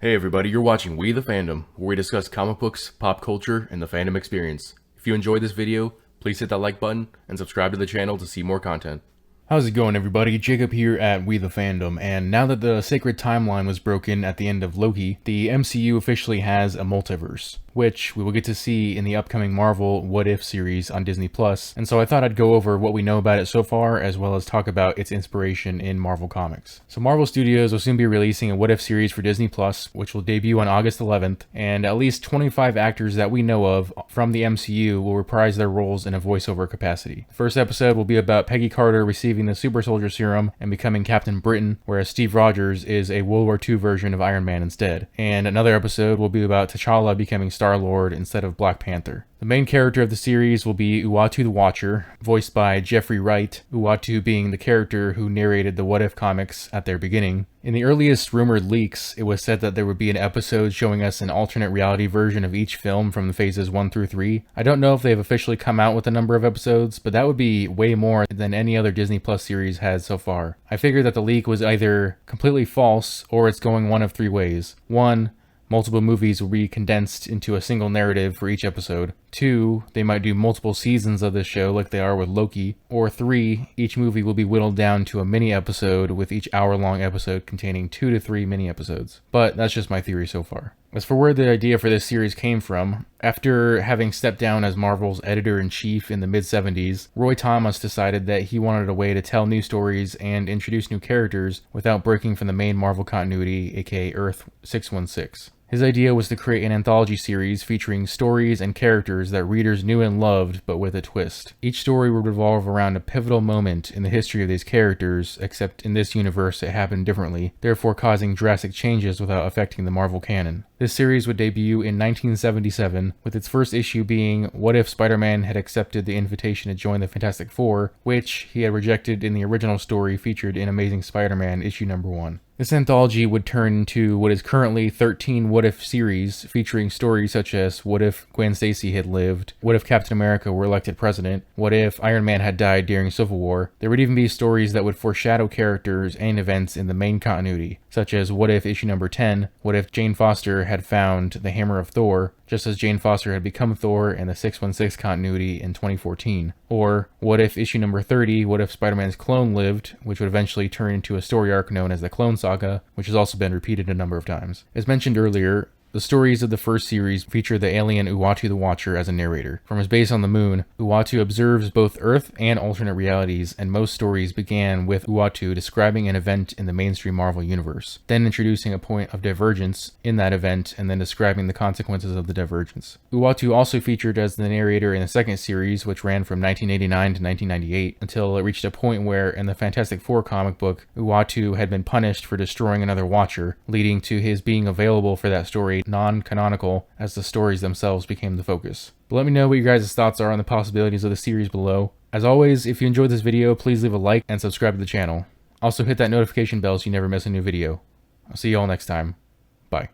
Hey everybody, you're watching We the Fandom, where we discuss comic books, pop culture, and the fandom experience. If you enjoyed this video, please hit that like button and subscribe to the channel to see more content. How's it going, everybody? Jacob here at We the Fandom, and now that the sacred timeline was broken at the end of Loki, the MCU officially has a multiverse, which we will get to see in the upcoming Marvel What If series on Disney+, and so I thought I'd go over what we know about it so far, as well as talk about its inspiration in Marvel Comics. So Marvel Studios will soon be releasing a What If series for Disney+, which will debut on August 11th, and at least 25 actors that we know of from the MCU will reprise their roles in a voiceover capacity. The first episode will be about Peggy Carter receiving the Super Soldier Serum and becoming Captain Britain, whereas Steve Rogers is a World War II version of Iron Man instead. And another episode will be about T'Challa becoming Star-Lord instead of Black Panther. The main character of the series will be Uatu the Watcher, voiced by Jeffrey Wright, Uatu being the character who narrated the What If comics at their beginning. In the earliest rumored leaks, it was said that there would be an episode showing us an alternate reality version of each film from the phases 1 through 3. I don't know if they've officially come out with a number of episodes, but that would be way more than any other Disney Plus series has so far. I figured that the leak was either completely false or it's going one of three ways. 1. Multiple movies will be condensed into a single narrative for each episode. 2. They might do multiple seasons of this show like they are with Loki. Or 3. Each movie will be whittled down to a mini episode, with each hour-long episode containing 2 to 3 mini episodes. But that's just my theory so far. As for where the idea for this series came from, after having stepped down as Marvel's editor-in-chief in the mid-70s, Roy Thomas decided that he wanted a way to tell new stories and introduce new characters without breaking from the main Marvel continuity, aka Earth 616. His idea was to create an anthology series featuring stories and characters that readers knew and loved, but with a twist. Each story would revolve around a pivotal moment in the history of these characters, except in this universe it happened differently, therefore causing drastic changes without affecting the Marvel canon. This series would debut in 1977, with its first issue being What If Spider-Man had accepted the invitation to join the Fantastic Four, which he had rejected in the original story featured in Amazing Spider-Man issue number 1. This anthology would turn into what is currently 13 What If series, featuring stories such as What If Gwen Stacy had lived, What If Captain America were elected president, What If Iron Man had died during Civil War. There would even be stories that would foreshadow characters and events in the main continuity, such as What If issue number 10, What If Jane Foster had found the Hammer of Thor, just as Jane Foster had become Thor in the 616 continuity in 2014. Or, What If issue number 30, What If Spider-Man's clone lived, which would eventually turn into a story arc known as the Clone Saga, which has also been repeated a number of times. As mentioned earlier, the stories of the first series feature the alien Uatu the Watcher as a narrator. From his base on the moon, Uatu observes both Earth and alternate realities, and most stories began with Uatu describing an event in the mainstream Marvel universe, then introducing a point of divergence in that event, and then describing the consequences of the divergence. Uatu also featured as the narrator in the second series, which ran from 1989 to 1998, until it reached a point where, in the Fantastic Four comic book, Uatu had been punished for destroying another Watcher, leading to his being available for that story non-canonical as the stories themselves became the focus. But let me know what your guys' thoughts are on the possibilities of the series below. As always, if you enjoyed this video, please leave a like and subscribe to the channel. Also hit that notification bell so you never miss a new video. I'll see you all next time. Bye.